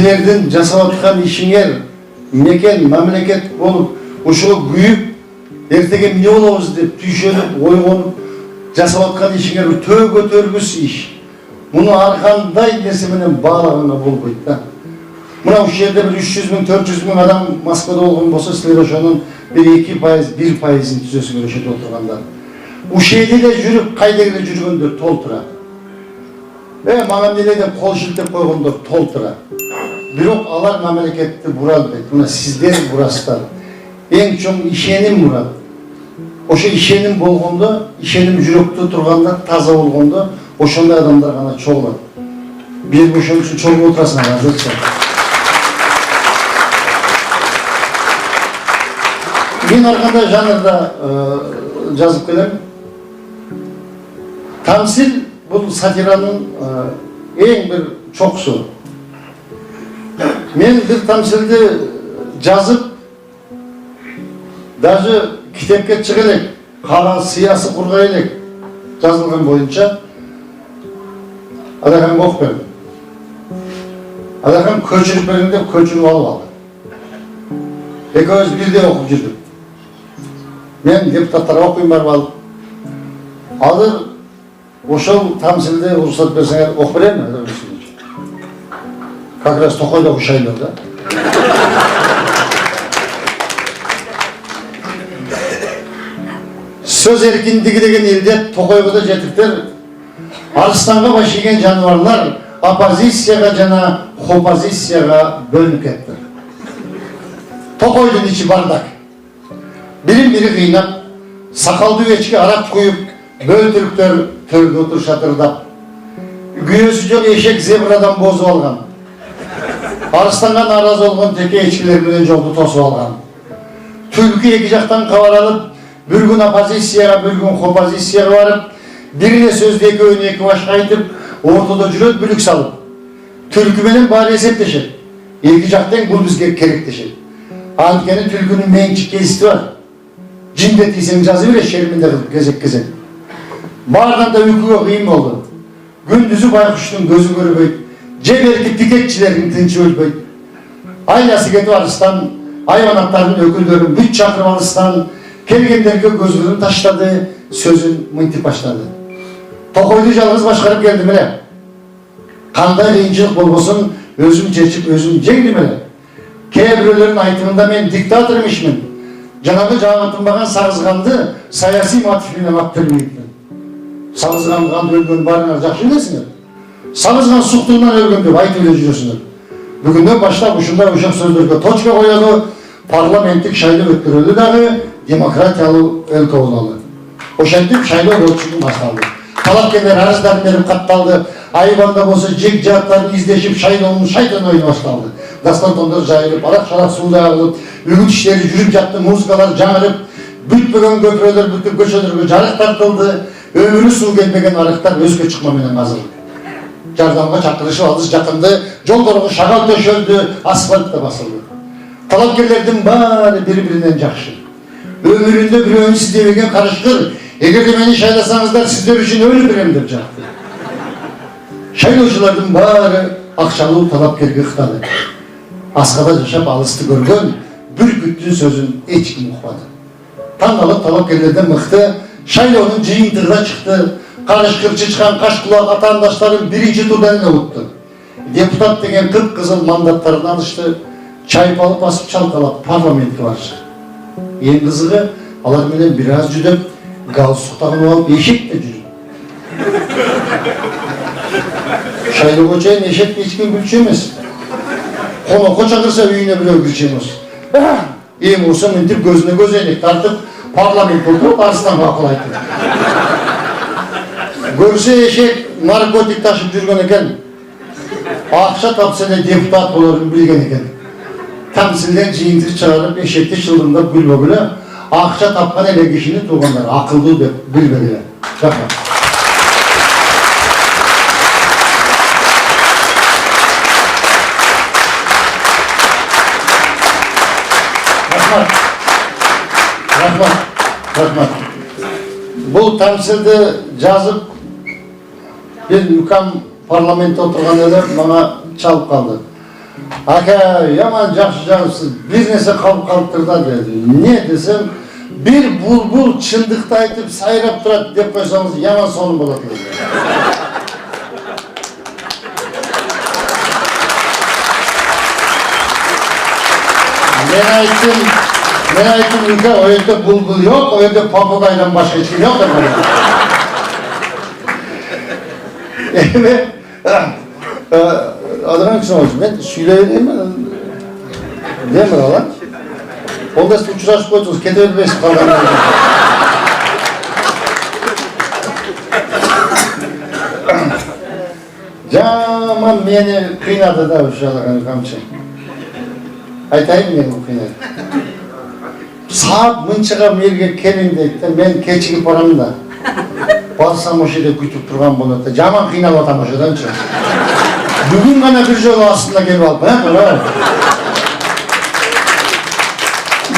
силердин жасап аткан ишиңер мекен мамлекет болуп ушуга күйүп эртеге эмне болобуз деп түйшөнүп ойгонуп жасап аткан ишиңер төө көтөргүс иш. Муну ар кандай нерсе менен баалаганга болбойт да. Мына ушул жерде бир 300 миң 400 миң адам Москвада болгон болсо силер ошонун 1-2%, 1%ын түзөсүңөр ошо жерде отургандар. Ушул жерде эле жүрүп кайда эле жүргөндөр толтура. Мага эмне деп кол шилтеп койгондор толтура. Бирок алар мамлекетти бура албайт. Мына сиздер бурасыздар. Эң чоң ишеним мурат. Ошо ишеним болгондо, ишеним жүрөктө турганда, таза болгондо, ошондой адамдар гана чогулат. Бир ошон үчүн чогулуп отурасыңар, азырча. Мен ар кандай жанрда жазып келем. Тамсил бул сатиранын эң бир чокусу. Мен бир тамсилди жазып, даже китепке чыга элек, кара сыясы кургай элек жазылган боюнча Адакамга окуп бердим. Адакам көчүрүп берин деп көчүрүп алып алды. Экөөбүз бирдей окуп жүрдүк. Мен депутаттарга окуйм барып алып. Азыр ошол тамсилди уруксат берсеңер окуп беремби? Как раз Токойдо окушайлар да. Söz erkinligi деген элде Токойго да жетиптер. Арыстанга баш ийген жаныбарлар оппозицияга жана хопозицияга бөлүнүп кетти. Токойдун ичи бардак. Бирин-бири кыйнап, сакалдуу эчке арак куюп, бөлтүрүктөр төрдө отурушат ырдап. Күйөөсү жок эшек зебрадан бозуп алган. Арыстанга нааразы болгон теке эчкилер менен жолду тосуп алган. Түлкү эки жактан кабаралып, bir gün оппозицияга, bir gün хопозицияга барып, бирине сөздү экөөнү эки башка айтып, ортодо жүрөт бүлүк салып. Түлкү менен баары эсептешет. Эки жактан бул бизге керек дешет. Анткени түлкүнүн менчик кезити бар. Жинде тийсең жазы берет шерминде кылып кезек-кезек. Баардан да үйкүгө кыйын болду. Күндүзү байкуштун көзү көрбөйт, жеберки пикетчилердин тынчы өлбөйт. Айласы кетип Арыстан, айванаттардын өкүлдөрүн бүт чакырып алыстан, келгендерге көзүн таштады, сөзүн мынтип баштады. Токойду жалгыз башкарып келдим эле. Кандай кыйынчылык болбосун, өзүм чечип, өзүм жеңдим эле. Кээ бирөөлөрдүн айтымында мен диктатор эмишмин. Жанагы жагатынбаган сагызганды саясий мотив менен ап келбеймин. Сагызган өлгөн баарыңар жакшы билесиңер. Сагызган суктугунан өлгөн деп айтып эле жүрөсүңөр. Бүгүндөн баштап ушундай ошол сөздөргө точка коелу, парламенттик шайлоо өткөрүлдү дагы, демократиялуу өлкө бололу. Ошентип шайлоо болчу башталды. Талапкерлер арыздарын берип катталды. Айбанда болсо жек жааттарды издешип шайлоонун шайтан ойуну башталды. Дастантондор жайылып, арак-шарак сууда агылып, үгүт иштери жүрүп жатты, музыкалар жаңырып, бүтпөгөн көпүрөлөр бүтүп көчөлөргө жарык тартылды. Өмүрү суу келбеген арыктар өзгө чыкма менен казылды. Жардамга чакырышып алыс жакынды, жолдорго шагал төшөлдү, асфальт да басылды. Талапкерлердин баары бири-биринен жакшы. Өмүрүндө бирөөнү сиздебеген карышкыр, эгерде мени шайласаңыздар сиздер үчүн өлүп берем деп жатты. Шайлоочулардын баары акчалуу талапкерге ыктады. Аскада жашап алысты көргөн бүркүттүн сөзүн эч ким укпады. Таң калып талапкерлерден мыкты шайлоонун жыйынтыгына чыкты. Карышкыр чычкан каш кулак атаандаштарын биринчи турдан эле утты. Депутат деген кып-кызыл мандаттарын алышты. Чайпалып басып чалкалап парламентке барышты. Эң кызыгы алар менен бир аз жүдөп, галстук тагып алып эшек да жүрдү. Шайлоого чейин эшек эч ким билчү эмес. Конокко чакырса үйүнө бирөө кирчү эмес. Эми болсо мынтип көзүнө көзөйнөк тартып, парламентте отуруп Арыстанга акыл айтты. Көрсө эшек наркотик ташып жүргөн экен. Акча тапса эле депутат болорун билген экен. Тамсилден жыйынтык чыгарып, эшекти чылдыңдап күлбөгүлө, акча тапкан эле кишини туугандар акылдуу деп билбегиле. Рахмат. Рахмат. Бул тамсилди жазып, бир укам парламентте отурган эле мага чалып калды. Aka, yaman жақсы жарысыз, bir nese қалып да деді. Не десем, bir bulbul çındıkta айтып сайрап тұрады деп қойсаңыз, yaman соны болады. Men aytdim, ülke o yerde bulbul yok, o yerde papagaydan başka hiç yok da böyle. Evet. Adamın kısmı olsun. Ben söyleyeyim mi? Değil mi lan? Onda siz uçuraşıp koydunuz. Kedi ölmesi kalkan. Jaman meni kıynadı da uşağın kamçı. Aytayım mı bu kıynadı? Saat mınçıға мерге келin deydi. Ben keçigip baram da. Barsam o şeyde kütüp durgan болады. Jaman kıynap atam o şeyden çık. Bugün gana bir жолу aslında gelip alıp.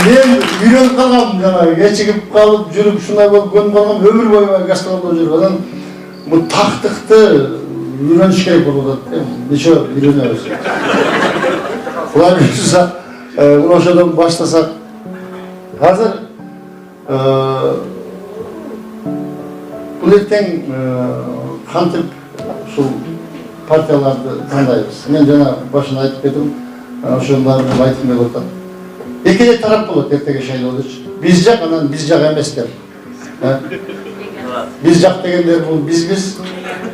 Ben үйреніп қалғам жаңағы кечігіп қалып жүріп шундай болып көніп қалғам өмір бойы гастролда жүріп одан бұл тақтықты үйреніш керек болады неше үйренеміз бұлай бұйырса ошодан баштасақ қазір бұл ертең кантип ушул партияларды тандайбыз мен жана башында айтып кеттим ошонун баарын айтқым келип атат. Екеде тарап болады ертеге шайлоодучу. Биз жак анан биз жак эместер. Биз жак дегендер бул биз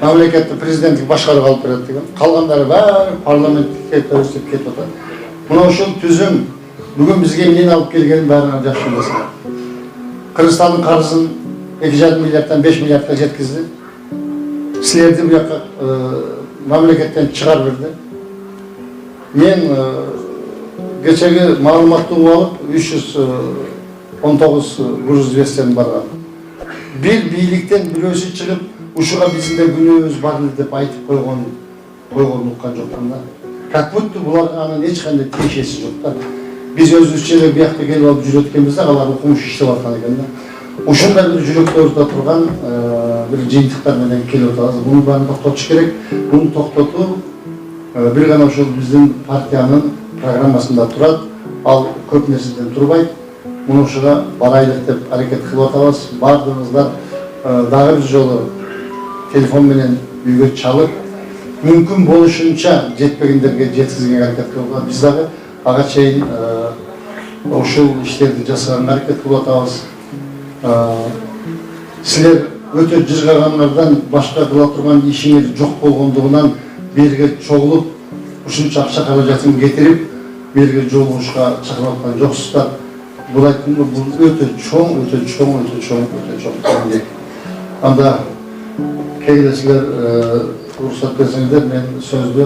мамлекетти президенттик башкарууга алып берет деген. Калгандары баары парламентке өстүп кетип атат. Мына ушул түзүм бүгүн бизге эмнени алып келгенин баарыңар жакшы билесиңер. Кыргызстандын карызын 2,5 миллиарддан 5 миллиардга жеткизди. Силерди буяка мамлекеттен чыгарып берди. Мен geçegi malumatlı alıp 319 Грузия барған. Bir birlikten birisi çıkıp uşuğa bizim de günümüz var deyip aytıp koyğonlukkan жоқтан да. Как будто bular anın hiç qanday тиешеси жоқ та. Biz özümüzче bir yakta gelip alıp жүрөткенбизде алар окумуш иштеп аткан экен да. Ушундай bir жүрөктөрдө турган bir жыйынтыктар менен келип атабыз. Буну баарын токтотуш керек. Буну токтотуу bir гана ошол биздин партиянын программасында турат, ал көп нерседен турбайт. Муну ушуга барайлык деп аракет кылып атабыз. Бардыгыңыздар дагы бир жолу телефон менен үйгө чалып, мүмкүн болушунча жетпегендерге жеткизгенге аракет кылып, биз дагы ага чейин ушул иштерди жасаганга аракет кылып атабыз. Силер өтө жыргагандардан башка кыла турган ишиңер жок болгондугунан берге чогулуп, ушунча акча каражатын кетирип, берге жолугушка чыгып аткан жоксуздар. Бул айтканда бул өтө чоң. Анда кегилесилер уруксат берсеңиздер, мен сөздү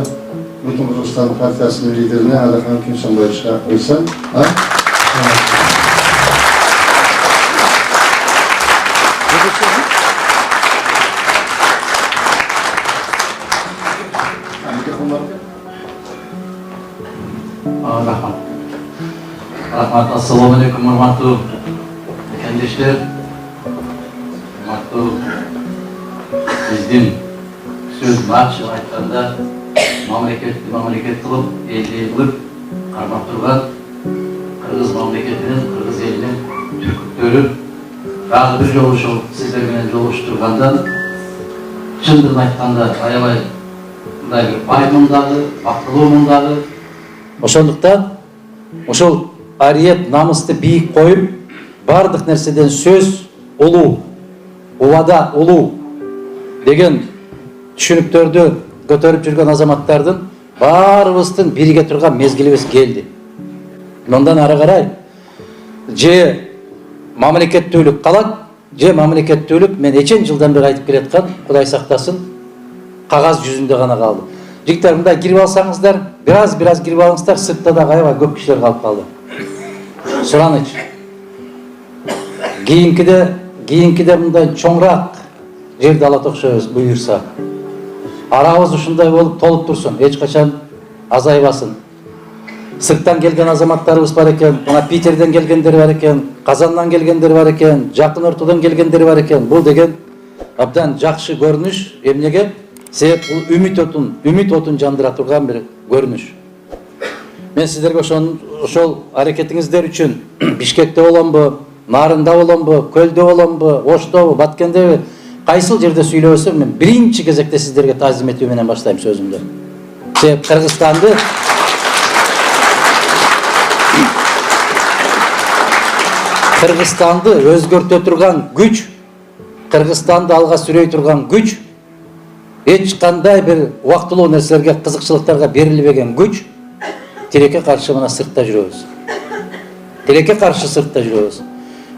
Бүтүн Кыргызстан партиясынын лидерине Алихан Кимсанбаевичке койсом. Rahmat, assalamu alaikum, hormatly kendiler. Hormatly bizdin söz maçı aytganda mamleket kılıp, elli kılıp karmak turgan Kırgız mamleketinin, Kırgız elinin türküktörü dagı bir joluşu sizler bilen joluşturgandan çındırın aytganda aябай мындай bir пайымындагы, бактылуумундагы ошондуктан ошол ариет намысты бийик коюп, бардык нерседен сөз улуу, убада улуу деген түшүнүктөрдү көтөрүп жүргөн азаматтардын баарыбыздын бирге турган мезгилибиз келди. Мындан ары карай же мамлекеттүүлүк калат, же мамлекеттүүлүк мен нечен жылдан бери айтып келаткан, Кудай сактасын, кагаз жүзүндө гана калды. Жигиттер, мындай кирип алсаңыздар, бираз кирип алыңыздар, сыртта да аябай көп кишилер калып калды. Сураныч. Кийинкиде мындай чоңраак жерди алат окшойбуз буюрса. Арабыз ушундай болуп толуп турсун, эч качан азайбасын. Сырттан келген азаматтарыбыз бар экен, мына Питерден келгендер бар экен, Казандан келгендер бар экен, жакын ортодон келгендер бар экен. Бул деген абдан жакшы көрүнүш. Эмнеге? Себеп бул үмүт отун жандыра турган бир көрүнүш. Мен сіздерге ошол аракетиңиздер үчүн Бишкекте боламбы, Нарында боламбы, Көлдө боламбы, Оштобу, Баткендеби, кайсыл жерде сүйлөбөсөм, мен биринчи кезекте сиздерге таазим этүү менен баштайм сөзүмдү. Себеп Кыргызстанды өзгөртө турган күч, Кыргызстанды алга сүрөй турган күч, эч кандай бир убактылуу нерселерге, кызыкчылыктарга берилбеген күч, тилекке каршы мына сыртта жүрөбүз. Тилекке каршы сыртта жүрөбүз.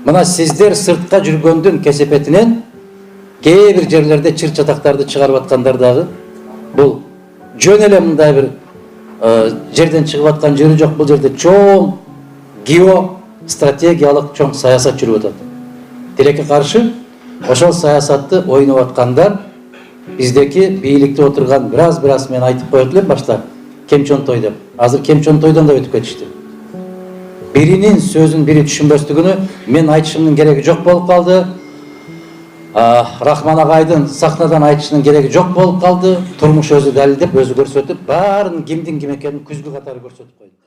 Мына сиздер сыртка жүргөндүн кесепетинен кээ бир жерлерде чыр чатактарды чыгарып аткандар дагы бул жөн эле мындай бир жерден чыгып аткан жери жок. Бул жерде чоң геостратегиялык чоң саясат жүрүп атат. Тилекке каршы ошол саясатты ойноп аткандар биздеки бийликте отурган бираз мен айтып коет элем башта Кемчонтой деп. Азыр Кемчонтойдон да өтүп кетишти. Биринин сөзүн бири түшүнбөстүгүнө мен айтышымдын кереги жок болуп калды. Рахман агайдын сахнадан айтышынын кереги жок болуп калды. Турмуш өзү далилдеп, өзү көрсөтүп, баарын кимдин ким экенин күзгү катары көрсөтүп койду.